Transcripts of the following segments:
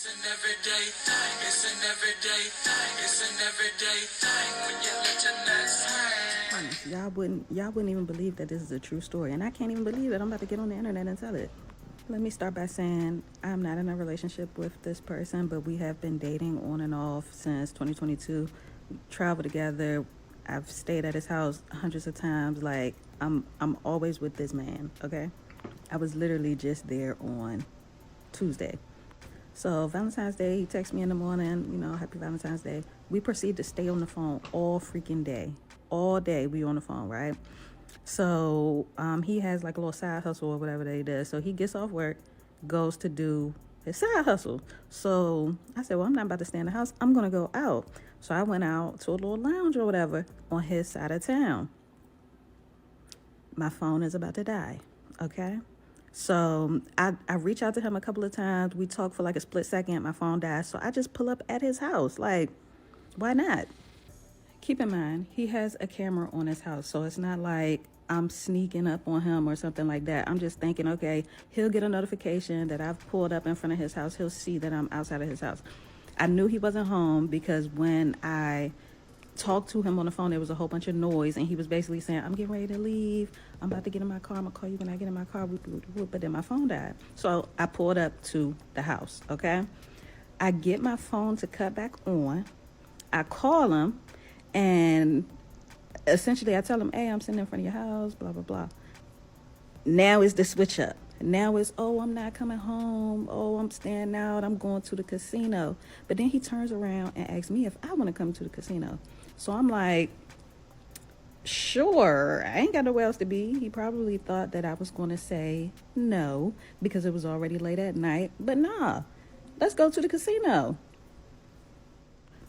It's an everyday thing. It's an everyday thing. It's an everyday thing when you let your nuts hang. Y'all wouldn't even believe that this is a true story, and I can't even believe that I'm about to get on the internet and tell it. Let me start by saying I'm not in a relationship with this person, but we have been dating on and off since 2022. Travel together. I've stayed at his house hundreds of times. Like I'm always with this man. Okay, I was literally just there on Tuesday. So Valentine's Day, he texts me in the morning, happy Valentine's Day. We proceed to stay on the phone all freaking day. All day we on the phone, right? So he has like a little side hustle or whatever that he does. So he gets off work, goes to do his side hustle. So I said, well, I'm not about to stay in the house. I'm going to go out. So I went out to a little lounge or whatever on his side of town. My phone is about to die, okay? So I reach out to him a couple of times. We talk for like a split second. My phone dies. So I just pull up at his house. Like, why not? Keep in mind, he has a camera on his house. So it's not like I'm sneaking up on him or something like that. I'm just thinking, okay, he'll get a notification that I've pulled up in front of his house. He'll see that I'm outside of his house. I knew he wasn't home because when I talked to him on the phone, there was a whole bunch of noise, and he was basically saying, I'm getting ready to leave. I'm about to get in my car. I'm going to call you when I get in my car. But then my phone died. So I pulled up to the house, okay? I get my phone to cut back on. I call him, and essentially I tell him, hey, I'm sitting in front of your house, blah, blah, blah. Now is the switch up. Now it's, oh, I'm not coming home. Oh, I'm staying out. I'm going to the casino. But then he turns around and asks me if I want to come to the casino. So I'm like, sure, I ain't got nowhere else to be. He probably thought that I was going to say no because it was already late at night. But nah, let's go to the casino.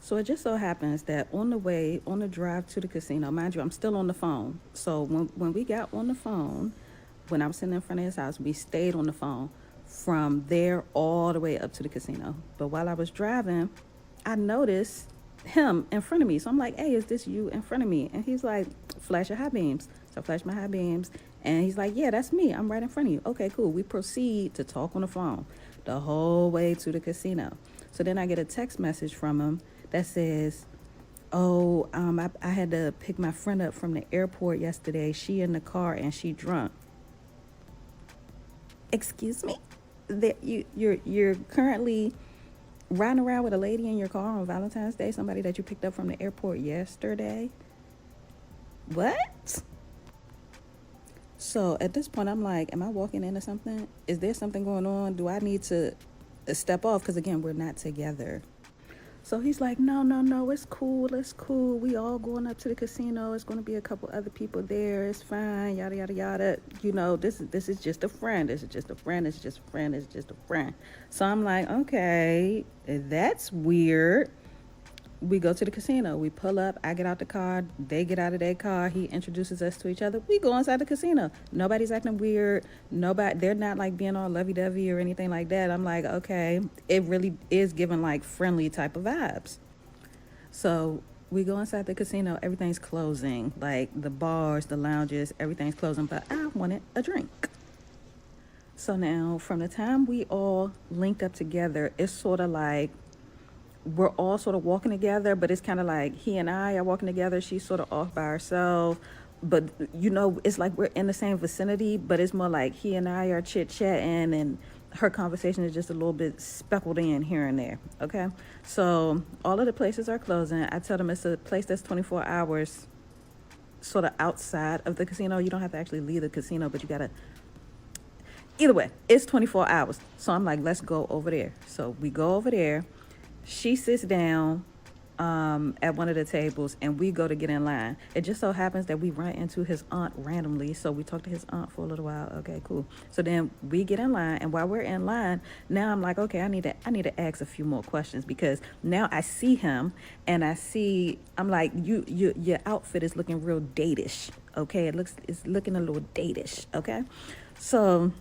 So it just so happens that on the way, on the drive to the casino, mind you, I'm still on the phone. So when we got on the phone, when I was sitting in front of his house, we stayed on the phone from there all the way up to the casino. But while I was driving, I noticed him in front of me. So I'm like, hey, is this you in front of me? And he's like, flash your high beams. So I flash my high beams. And he's like, yeah, that's me. I'm right in front of you. Okay, cool. We proceed to talk on the phone the whole way to the casino. So then I get a text message from him that says, oh, I had to pick my friend up from the airport yesterday. She in the car and she drunk. Excuse me? That you're currently riding around with a lady in your car on Valentine's Day, somebody that you picked up from the airport yesterday? What? So at this point, I'm like, am I walking into something? Is there something going on? Do I need to step off? Because again, we're not together. So he's like, no, no, no, it's cool, it's cool. We all going up to the casino. It's going to be a couple other people there. It's fine, yada, yada, yada. This is just a friend. This is just a friend. It's just a friend. It's just a friend. So I'm like, okay, that's weird. We go to the casino. We pull up. I get out the car. They get out of their car. He introduces us to each other. We go inside the casino. Nobody's acting weird. Nobody. They're not like being all lovey-dovey or anything like that. I'm like, okay, it really is giving like friendly type of vibes. So we go inside the casino. Everything's closing. Like the bars, the lounges, everything's closing. But I wanted a drink. So now, from the time we all linked up together, it's sort of like we're all sort of walking together, but it's kind of like he and I are walking together. She's sort of off by herself. But, it's like we're in the same vicinity, but it's more like he and I are chit chatting, and her conversation is just a little bit speckled in here and there. Okay. So all of the places are closing. I tell them it's a place that's 24 hours sort of outside of the casino. You don't have to actually leave the casino, but you got to. Either way, it's 24 hours. So I'm like, let's go over there. So we go over there. She sits down at one of the tables, and we go to get in line. It just so happens that we run into his aunt randomly, so we talk to his aunt for a little while. Okay, cool. So then we get in line, and while we're in line, now I'm like, okay, I need to ask a few more questions, because now I see him, and I'm like, your outfit is looking real datish. Okay, it's looking a little datish. Okay, so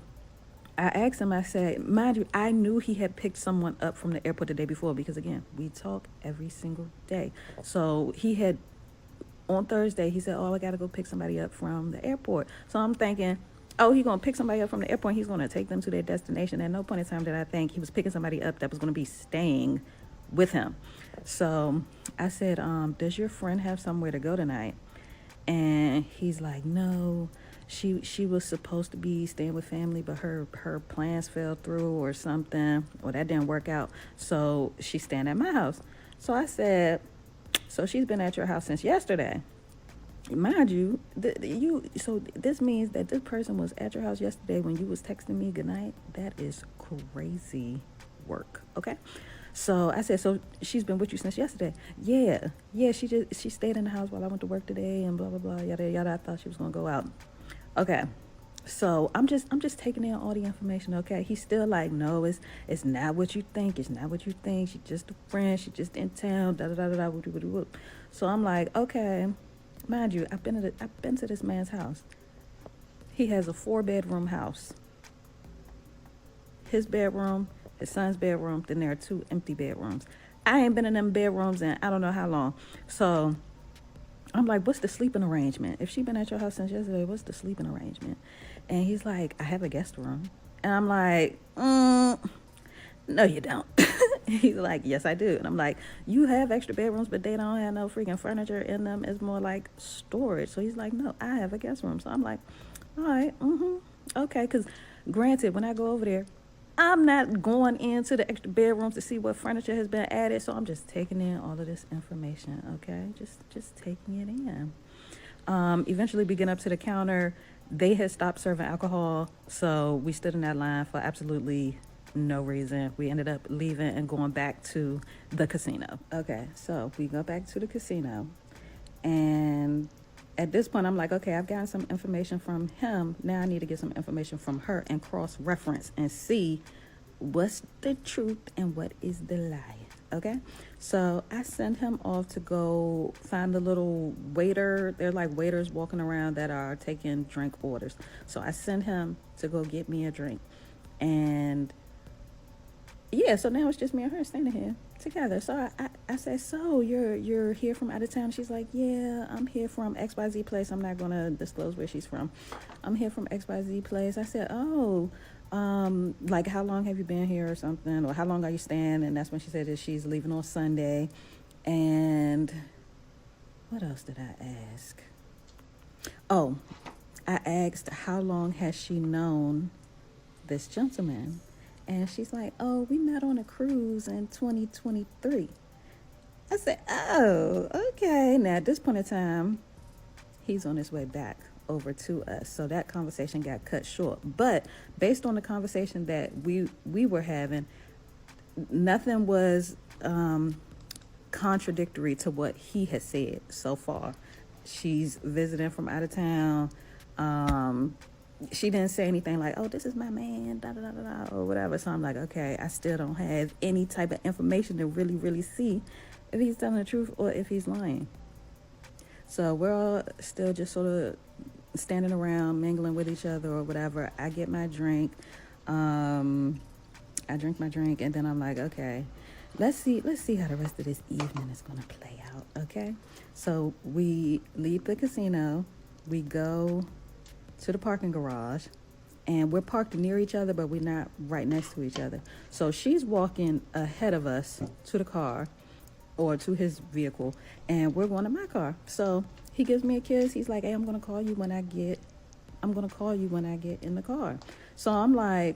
I asked him, I said, mind you, I knew he had picked someone up from the airport the day before because, again, we talk every single day. So he had, on Thursday, he said, oh, I got to go pick somebody up from the airport. So I'm thinking, oh, he gonna pick somebody up from the airport. He's gonna take them to their destination. At no point in time did I think he was picking somebody up that was gonna be staying with him. So I said, does your friend have somewhere to go tonight? And he's like, no, she was supposed to be staying with family, but her plans fell through or something, or that didn't work out. So she's staying at my house. So I said, so she's been at your house since yesterday. Mind you, so this means that this person was at your house yesterday when you was texting me goodnight. That is crazy work. Okay. So I said, so she's been with you since yesterday? Yeah. She stayed in the house while I went to work today and blah blah blah yada yada. I thought she was gonna go out. Okay. So I'm just taking in all the information. Okay. He's still like, no, it's not what you think. It's not what you think. She's just a friend. She's just in town. Da da da da da. So I'm like, okay. Mind you, I've been to this man's house. He has a 4-bedroom house. His bedroom, his son's bedroom, then there are 2 empty bedrooms. I ain't been in them bedrooms in I don't know how long. So I'm like, what's the sleeping arrangement? If she been at your house since yesterday, what's the sleeping arrangement? And he's like, I have a guest room. And I'm like, no, you don't. He's like, yes, I do. And I'm like, you have extra bedrooms, but they don't have no freaking furniture in them. It's more like storage. So he's like, no, I have a guest room. So I'm like, all right, okay. Because granted, when I go over there, I'm not going into the extra bedrooms to see what furniture has been added. So I'm just taking in all of this information, okay? Just taking it in. Eventually we get up to the counter. They had stopped serving alcohol. So we stood in that line for absolutely no reason. We ended up leaving and going back to the casino. Okay, so we go back to the casino. And at this point, I'm like, okay, I've gotten some information from him. Now I need to get some information from her and cross-reference and see what's the truth and what is the lie. Okay, so I send him off to go find the little waiter. They're like waiters walking around that are taking drink orders. So I send him to go get me a drink. And yeah, so now it's just me and her standing here together. So I said, so you're here from out of town? She's like, yeah, I'm here from XYZ place. I'm not going to disclose where she's from. I'm here from XYZ place. I said, oh, like how long have you been here or something? Or how long are you staying? And that's when she said that she's leaving on Sunday. And what else did I ask? Oh, I asked how long has she known this gentleman? And she's like, oh, we met on a cruise in 2023. I said, oh, okay. Now, at this point in time, he's on his way back over to us. So that conversation got cut short. But based on the conversation that we were having, nothing was contradictory to what he has said so far. She's visiting from out of town. She didn't say anything like, oh, this is my man, da da da da, or whatever. So I'm like, okay, I still don't have any type of information to really see if he's telling the truth or if he's lying. So we're all still just sort of standing around, mingling with each other or whatever. I get my drink. I drink my drink, and then I'm like, okay, let's see how the rest of this evening is gonna play out. Okay, so we leave the casino. We go to the parking garage, and we're parked near each other, but we're not right next to each other. So she's walking ahead of us to the car or to his vehicle, and we're going to my car. So he gives me a kiss. He's like, hey, I'm going to call you when I get in the car. So I'm like,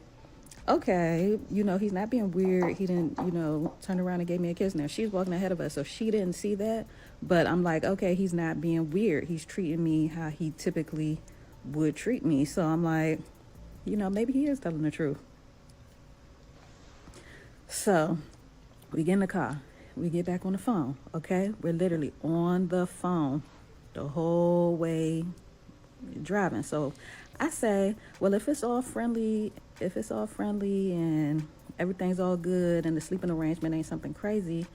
okay, he's not being weird. He didn't, turn around and gave me a kiss. Now she's walking ahead of us, so she didn't see that, but I'm like, okay, he's not being weird. He's treating me how he typically would treat me. So I'm like, maybe he is telling the truth. So we get in the car. We get back on the phone. Okay, we're literally on the phone the whole way driving. So I say, well, if it's all friendly and everything's all good and the sleeping arrangement ain't something crazy,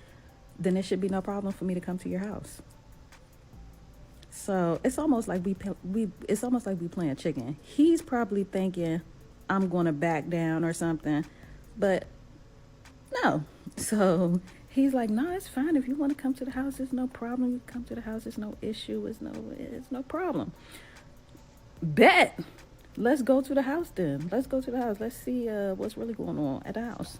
then it should be no problem for me to come to your house. So it's almost like we playing chicken. He's probably thinking I'm going to back down or something, but no. So he's like, no, it's fine. If you want to come to the house, it's no problem. You come to the house, it's no issue. It's no problem. Bet. let's go to the house then. Let's go to the house. Let's see what's really going on at the house.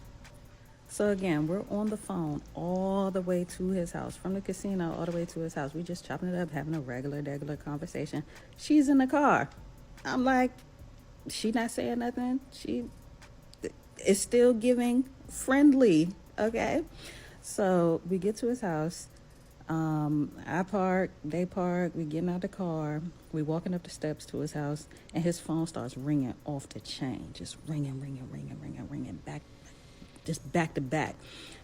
So again, we're on the phone all the way to his house, from the casino all the way to his house. We just chopping it up, having a regular conversation. She's in the car. I'm like, she not saying nothing. She is still giving friendly. Okay. So we get to his house. I park, they park, we getting out the car, we walking up the steps to his house, and his phone starts ringing off the chain, just ringing back, just back to back.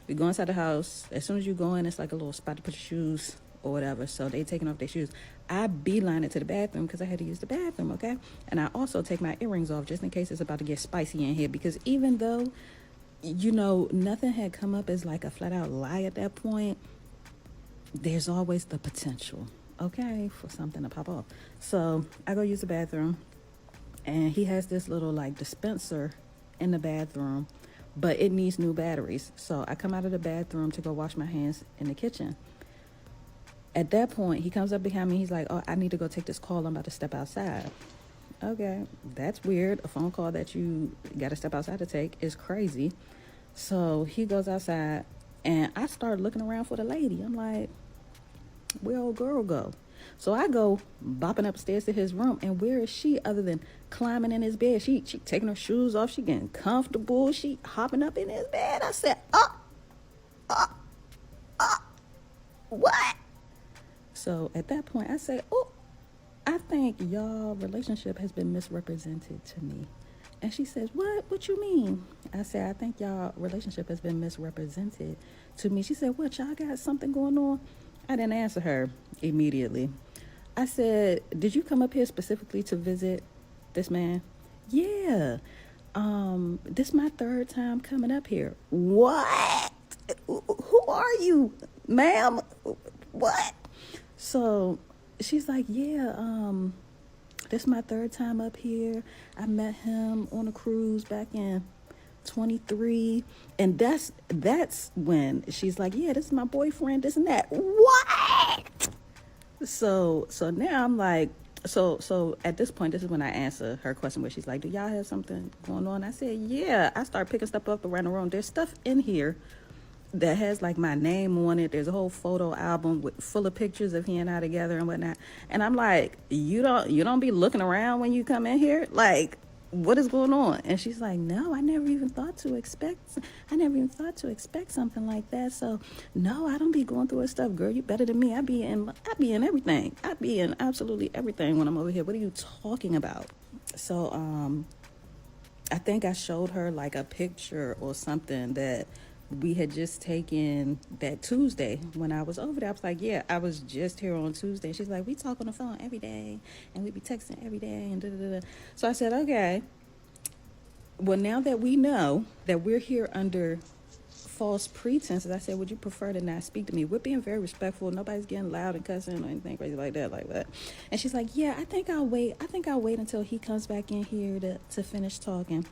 We go inside the house. As soon as you go in, it's like a little spot to put your shoes or whatever. So they taking off their shoes. I beeline it to the bathroom because I had to use the bathroom, okay? And I also take my earrings off just in case it's about to get spicy in here, because even though, you know, nothing had come up as like a flat out lie at that point, there's always the potential, okay, for something to pop off. So I go use the bathroom, and he has this little like dispenser in the bathroom, but it needs new batteries. So I come out of the bathroom to go wash my hands in the kitchen. At that point, he comes up behind me. He's like, oh, I need to go take this call. I'm about to step outside. Okay, that's weird. A phone call that you got to step outside to take is crazy. So he goes outside, and I start looking around for the lady. I'm like, where old girl go? So I go bopping upstairs to his room, and where is she other than climbing in his bed? She taking her shoes off. She getting comfortable. She hopping up in his bed. I said, what? So at that point, I say, oh, I think y'all relationship has been misrepresented to me. And she says, what you mean? I said, I think y'all relationship has been misrepresented to me. She said, what, y'all got something going on? I didn't answer her immediately. I said, did you come up here specifically to visit this man? Yeah. This is my third time coming up here. What? Who are you, ma'am? What? So she's like, yeah, this is my third time up here. I met him on a cruise back in 23, and that's when she's like, yeah, this is my boyfriend, this and that. What? So now I'm like, so at this point, this is when I answer her question where she's like, do y'all have something going on? I said, yeah. I start picking stuff up around the room. There's stuff in here that has like my name on it. There's a whole photo album full of pictures of he and I together and whatnot. And I'm like, you don't be looking around when you come in here? Like, what is going on? And she's like, no, I never even thought to expect something like that. So no, I don't be going through her stuff, girl. You better than me. I be in everything. I be in absolutely everything when I'm over here. What are you talking about? So I think I showed her like a picture or something that we had just taken that Tuesday when I was over there. I was like, yeah, I was just here on Tuesday. She's like, we talk on the phone every day, and we be texting every day, and da-da-da-da. So I said, okay, well, now that we know that we're here under false pretenses, I said, would you prefer to not speak to me? We're being very respectful. Nobody's getting loud and cussing or anything crazy like that. And she's like, yeah, I think I'll wait until he comes back in here to finish talking.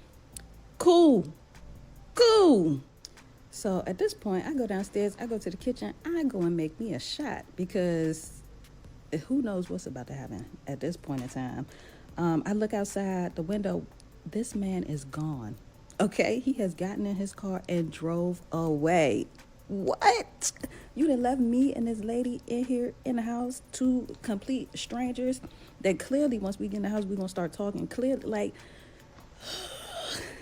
Cool. So at this point, I go downstairs, I go to the kitchen, I go and make me a shot, because who knows what's about to happen at this point in time. I look outside the window. This man is gone. Okay, he has gotten in his car and drove away. What? You done left me and this lady in here in the house, two complete strangers that clearly once we get in the house, we're going to start talking clearly. Like,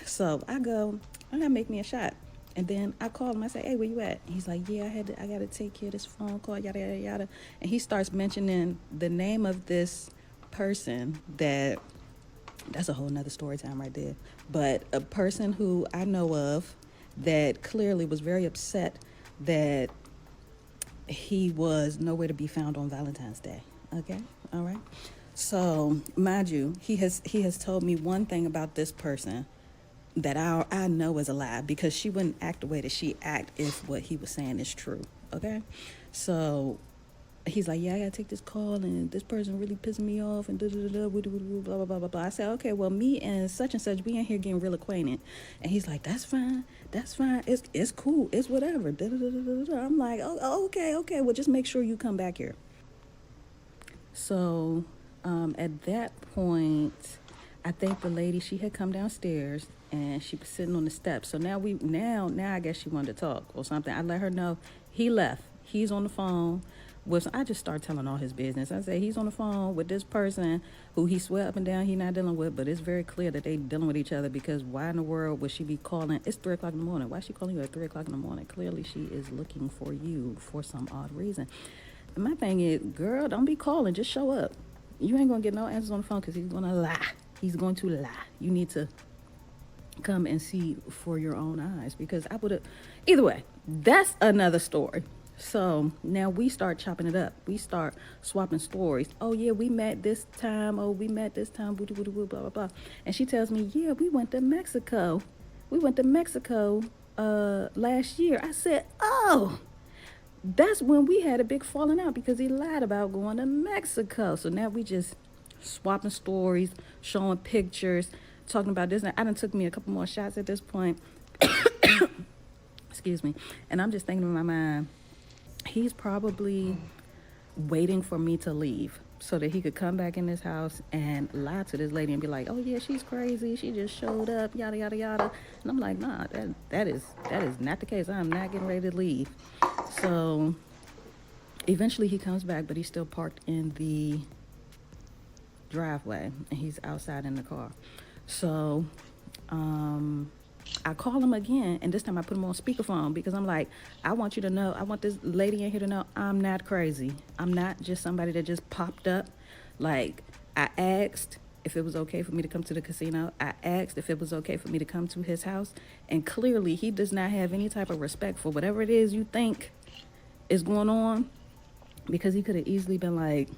so I'm going to make me a shot. And then I call him. I say, hey, where you at? He's like, yeah, I got to take care of this phone call, yada, yada, yada. And he starts mentioning the name of this person that's a whole nother story time right there. But a person who I know of that clearly was very upset that he was nowhere to be found on Valentine's Day. Okay? All right? So, mind you, he has told me one thing about this person that I know is a lie, because she wouldn't act the way that she act if what he was saying is true. Okay? So he's like, yeah, I gotta take this call, and this person really pissing me off, and blah blah blah blah blah. I said, okay, well, me and such, we in here getting real acquainted. And he's like, that's fine, it's cool, it's whatever. I'm like, oh, okay, well, just make sure you come back here. So at that point, I think the lady, she had come downstairs and she was sitting on the steps. So now I guess she wanted to talk or something. I let her know he left. He's on the phone with, I just started telling all his business. I said he's on the phone with this person who he swear up and down he not dealing with, but it's very clear that they dealing with each other, because why in the world would she be calling? It's 3 o'clock in the morning. Why is she calling you at 3 o'clock in the morning? Clearly she is looking for you for some odd reason. And my thing is, girl, don't be calling. Just show up. You ain't going to get no answers on the phone because he's going to lie. He's going to lie. You need to come and see for your own eyes, because I would have, either way, that's another story. So now we start chopping it up. We start swapping stories. Oh yeah, we met this time. Oh, we met this time. Boo, boo, boo, blah, blah, blah. And she tells me, yeah, we went to Mexico. We went to Mexico last year. I said, oh, that's when we had a big falling out because he lied about going to Mexico. So now we just swapping stories, showing pictures, talking about this. And I done took me a couple more shots at this point. Excuse me. And I'm just thinking in my mind, he's probably waiting for me to leave so that he could come back in this house and lie to this lady and be like, oh yeah, she's crazy, she just showed up, yada yada yada. And I'm like, nah, that is not the case. I'm not getting ready to leave. So eventually he comes back, but he's still parked in the driveway and he's outside in the car. So I call him again, and this time I put him on speakerphone because I'm like, I want you to know, I want this lady in here to know I'm not crazy. I'm not just somebody that just popped up. Like, I asked if it was okay for me to come to the casino. I asked if it was okay for me to come to his house. And clearly he does not have any type of respect for whatever it is you think is going on, because he could have easily been like,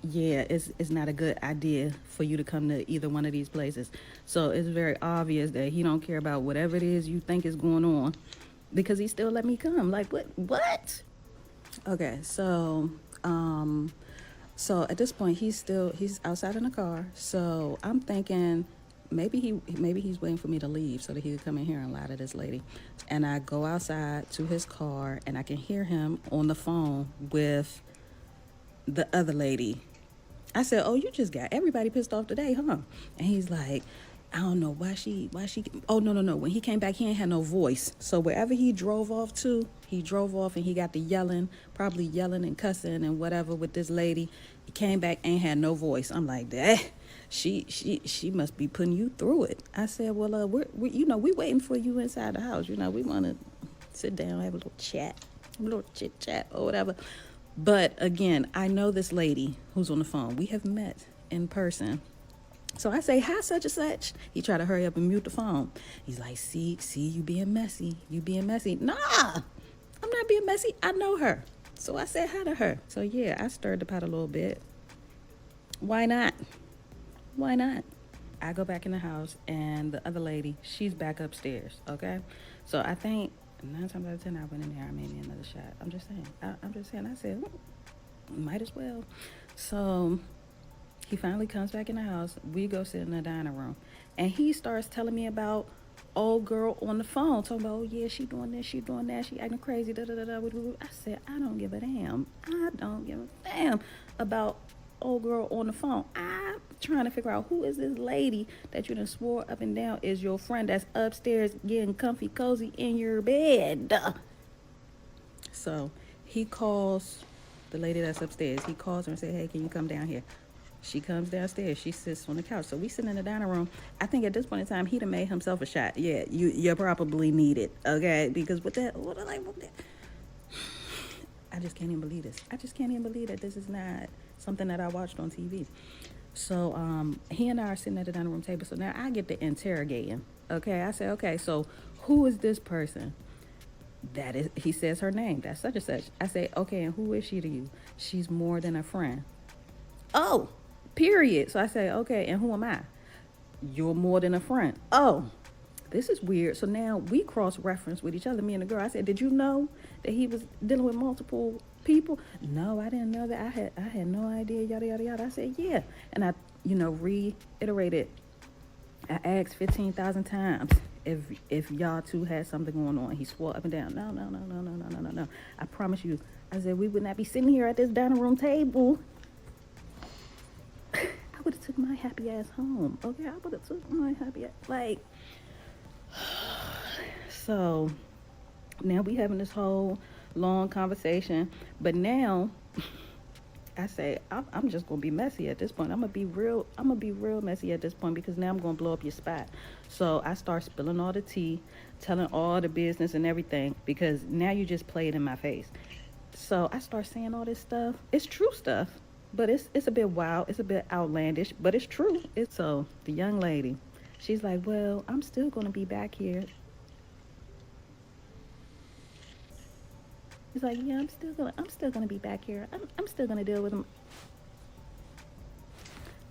yeah, it's not a good idea for you to come to either one of these places. So it's very obvious that he don't care about whatever it is you think is going on, because he still let me come. Like, what? Okay, so at this point he's outside in the car. So I'm thinking maybe he's waiting for me to leave so that he could come in here and lie to this lady. And I go outside to his car and I can hear him on the phone with the other lady. I said, oh, you just got everybody pissed off today, huh? And he's like, I don't know why she, oh, no. When he came back, he ain't had no voice. So wherever he drove off to, he drove off and he got to yelling, probably yelling and cussing and whatever with this lady. He came back, ain't had no voice. I'm like, she must be putting you through it. I said, well, we waiting for you inside the house. We want to sit down, have a little chat, a little chit chat or whatever. But again, I know this lady who's on the phone. We have met in person. So I say, hi, such and such. He tried to hurry up and mute the phone. He's like, see, you being messy. Nah, I'm not being messy. I know her. So I said hi to her. So yeah, I stirred the pot a little bit. Why not? I go back in the house and the other lady, she's back upstairs, okay? So I think 9 times out of 10, I went in there, I made me another shot. I'm just saying. I said, might as well. So he finally comes back in the house. We go sit in the dining room. And he starts telling me about old girl on the phone, talking about, oh, yeah, she doing this, she doing that, she acting crazy, da-da-da-da. I said, I don't give a damn. About old girl on the phone. I'm trying to figure out who is this lady that you done swore up and down is your friend that's upstairs getting comfy cozy in your bed. So he calls the lady that's upstairs. He calls her and says, hey, can you come down here? She comes downstairs. She sits on the couch. So we sit in the dining room. I think at this point in time, he'd have made himself a shot. Yeah, you probably need it, okay? Because with that, I just can't even believe this. I just can't even believe that this is not something that I watched on TV. So he and I are sitting at the dining room table. So now I get to interrogate him. Okay, I say, okay, so who is this person? That is, he says her name. That's such and such. I say, okay, and who is she to you? She's more than a friend. Oh, period. So I say, okay, and who am I? You're more than a friend. Oh, this is weird. So now we cross-reference with each other, me and the girl. I said, did you know that he was dealing with multiple people? No, I didn't know that. I had no idea, yada, yada, yada. I said, yeah. And I, reiterated. I asked 15,000 times if y'all two had something going on. He swore up and down. No. I promise you. I said, we would not be sitting here at this dining room table. I would have took my happy ass home. Okay, I would have took my happy ass. Like, so now we having this whole long conversation. But now I say I'm just gonna be messy at this point. I'm gonna be real. I'm gonna be real messy at this point because now I'm gonna blow up your spot. So I start spilling all the tea, telling all the business and everything because now you just play it in my face. So I start saying all this stuff. It's true stuff, but it's a bit wild. It's a bit outlandish, but it's true. It's so the young lady, she's like, well, I'm still gonna be back here. He's like, yeah, I'm still gonna be back here. I'm still gonna deal with him.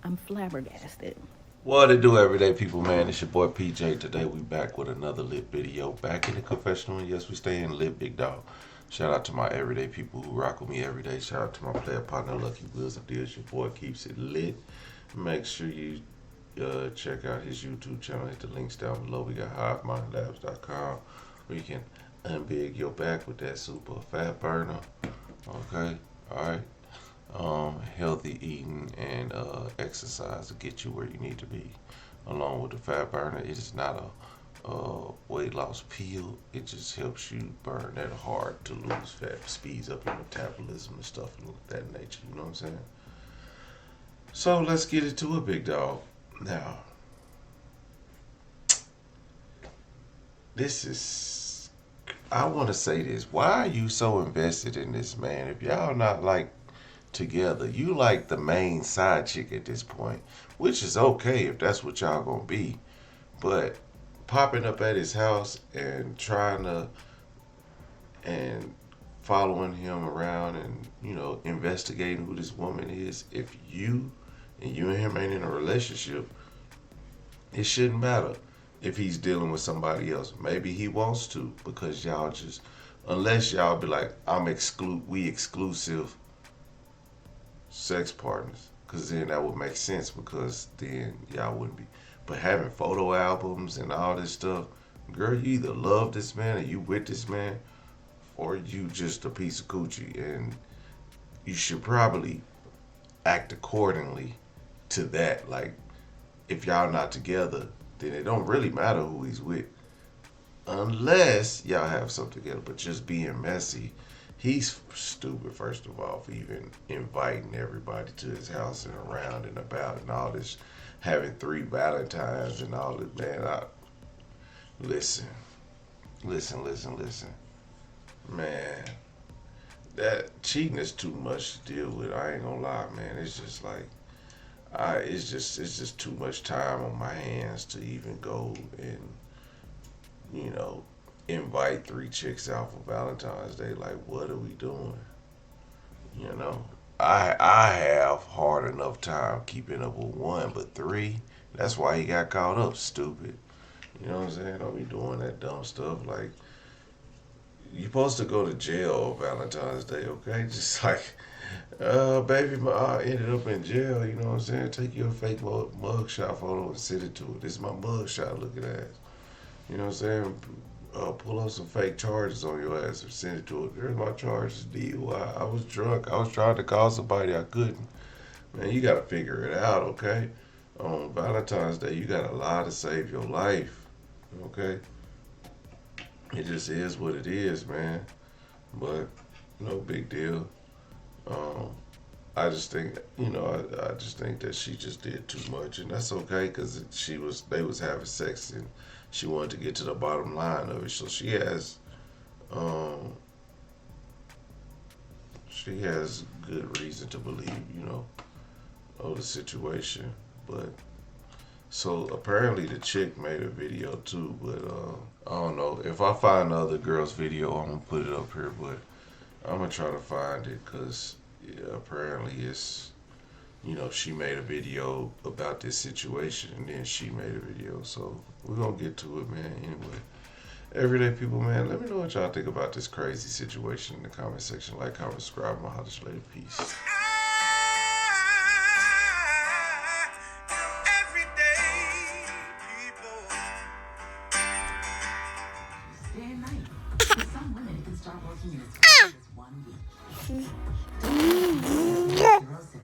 I'm flabbergasted. What to do, everyday people, man? It's your boy PJ. Today we back with another lit video. Back in the confessional, and yes, we stay in lit, big dog. Shout out to my everyday people who rock with me every day. Shout out to my player partner, Lucky Wheels of Deals. Your boy keeps it lit. Make sure you check out his YouTube channel. Hit the links down below. We got HiveMindLabs.com where you can unbig your back with that super fat burner. Okay, all right. Healthy eating and exercise to get you where you need to be. Along with the fat burner, it is not a weight loss pill. It just helps you burn that hard to lose fat, speeds up your metabolism and stuff of that nature. You know what I'm saying? So let's get into it, big dog. Now, this is. I want to say this. Why are you so invested in this man? If y'all not like together. You like the main side chick at this point, which is okay if that's what y'all gonna be. But popping up at his house and trying to and following him around and investigating who this woman is. If you and him ain't in a relationship, it shouldn't matter if he's dealing with somebody else. Maybe he wants to because y'all just unless y'all be like we exclusive sex partners, because then that would make sense because then y'all wouldn't be. But having photo albums and all this stuff, girl, you either love this man or you with this man, or you just a piece of coochie, and you should probably act accordingly to that. Like, if y'all not together, then it don't really matter who he's with, unless y'all have something together. But just being messy, he's stupid, first of all, for even inviting everybody to his house and around and about and all this, having 3 Valentines and all this. Man, listen. Man, that cheating is too much to deal with. I ain't gonna lie, man. It's just like, it's just too much time on my hands to even go and, invite 3 chicks out for Valentine's Day. Like, what are we doing? I have hard enough time keeping up with 1, but 3, that's why he got caught up, stupid. You know what I'm saying? Don't be doing that dumb stuff. Like, you supposed to go to jail on Valentine's Day, okay? Just like, baby, I ended up in jail, you know what I'm saying? Take your fake mugshot photo and send it to it. This is my mugshot looking ass. You know what I'm saying? Pull up some fake charges on your ass and send it to it. Here's my charges, DUI. I was drunk. I was trying to call somebody. I couldn't. Man, you got to figure it out, okay? On Valentine's Day, you got to lie to save your life, okay? It just is what it is, man. But no big deal. I just think, I just think that she just did too much, and that's okay because they was having sex and she wanted to get to the bottom line of it. So she has good reason to believe, of the situation. But so apparently the chick made a video too, but I don't know. If I find the other girl's video, I'm gonna put it up here, but I'm gonna try to find it because apparently it's, she made a video about this situation and then she made a video. So we're gonna get to it, man. Anyway, everyday people, man, let me know what y'all think about this crazy situation in the comment section. Like, comment, subscribe, and I'll just later. Peace. Day and night. For some women, it can start working in as quick as 1 week.